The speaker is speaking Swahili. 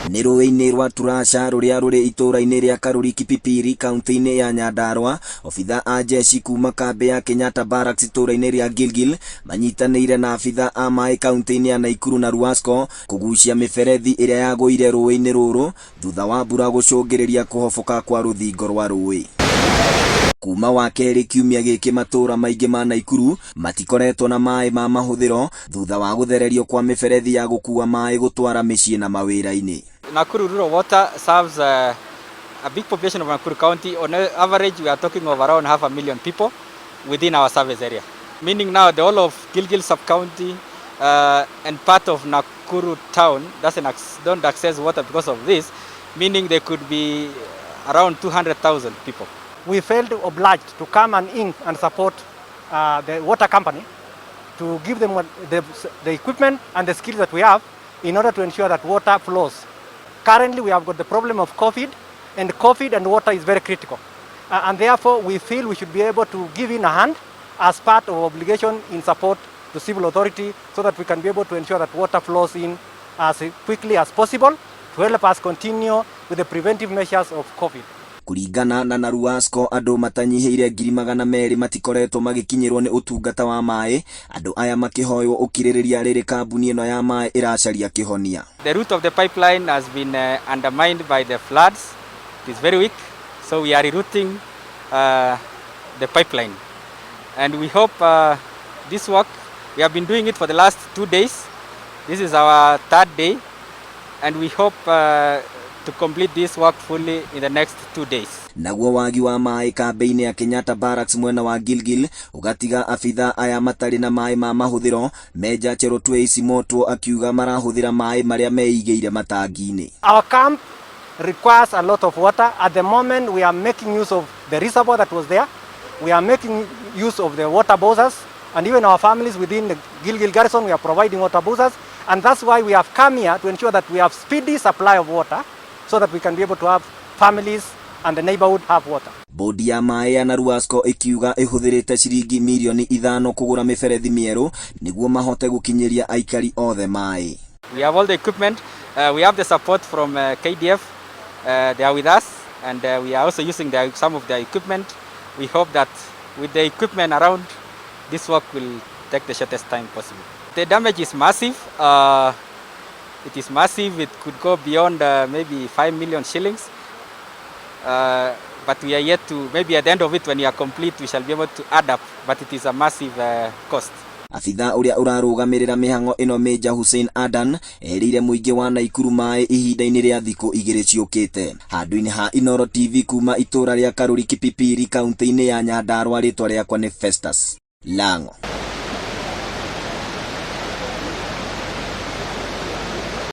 Nĩ rũĩ-inĩ rwa Turasha rũrĩa rũrĩ itũũra-inĩ rĩa Karuri Kipipiri kaunti-inĩ ya Nyandarua, obitha a jeshi kuma kambĩ ya Kenyatta Barracks itũũra-inĩ rĩa Gilgil manyitanĩire na abitha a maĩ kaunti-inĩ ya Nakuru na Ruasco kũgucia mĩberethi ĩrĩa yagũire rũĩ-inĩ rũrũ thutha wa mbura gũcũngĩrĩria kũhoboka kwa rũthingo rwa rũĩ. Kuma wakerĩ kiumia gĩkĩ matũũra maingĩ ma Nakuru matikoretwo na maĩ ma mahũthĩro thutha wa gũthererio kwa mĩberethi ya gũkua maĩ gũtwara mĩciĩ na mawĩra-inĩ. Nakuru rural water serves a big population of Nakuru County. On average, we are talking of around 500,000 people within our service area. Meaning now the whole of Gilgil sub-county and part of Nakuru town don't access water because of this, meaning there could be around 200,000 people. We felt obliged to come and support the water company to give them the equipment and the skills that we have in order to ensure that water flows. Currently, we have got the problem of COVID and water is very critical. And therefore, we feel we should be able to give in a hand as part of obligation in support to civil authority so that we can be able to ensure that water flows in as quickly as possible to help us continue with the preventive measures of COVID. Kũringana na Ruasco, andũ matanyihĩire 200,000 matikoretwo magĩkinyĩrwo nĩ ũtungata wa maĩ, andũ aya makĩhoywo ũkirĩrĩria rĩrĩ kambuni ĩno ya maĩ ĩracaria kĩhonia. The route of the pipeline has been undermined by the floods. It is very weak, so we are rerouting the pipeline. And we hope this work, we have been doing it for the last 2 days. This is our 3rd day, and we hope to complete this work fully in the next 2 days. Naguo wagi wa maĩ kambĩ-inĩ ya Kenyatta Barracks mwena wa Gilgil ũgatiga abitha aya matarĩ na maĩ ma mahũthĩro. Meja Cherotwe Isimotwo akiuga marahũthĩra maĩ marĩa meigĩire matangi-inĩ. Our camp requires a lot of water. At the moment, we are making use of the reservoir that was there. We are making use of the water bowsers, and even our families within the Gilgil garrison, we are providing water bowsers, and that's why we have come here to ensure that we have speedy supply of water so that we can be able to have families and the neighborhood have water. Bodi ya maĩ ya Ruasco ikiuga ihũthĩrĩte ciringi milioni 5 kũgũra mĩberethi mĩerũ nĩguo mahote gũkinyĩria aikari othe maĩ. We have all the equipment. We have the support from KDF. They are with us, and we are also using some of their equipment. We hope that with the equipment around, this work will take the shortest time possible. The damage is massive. It is massive. It could go beyond maybe 5 million shillings. But we are yet to, maybe at the end of it, when we are complete, we shall be able to add up. But it is a massive cost. Afitha ũrĩa ũrarũgamĩrĩra mĩhang'o ĩno Meja Hussein Adan erĩire mũingĩ wa Nakuru maĩ ihinda-inĩ rĩa thikũ 2 ciũkĩte. Handũ-inĩ ha Inooro TV kuma itũũra rĩa Karuri Kipipiri kaunti-inĩ ya Nyandarua, rĩtwa rĩakwa nĩ Festus Lang'o.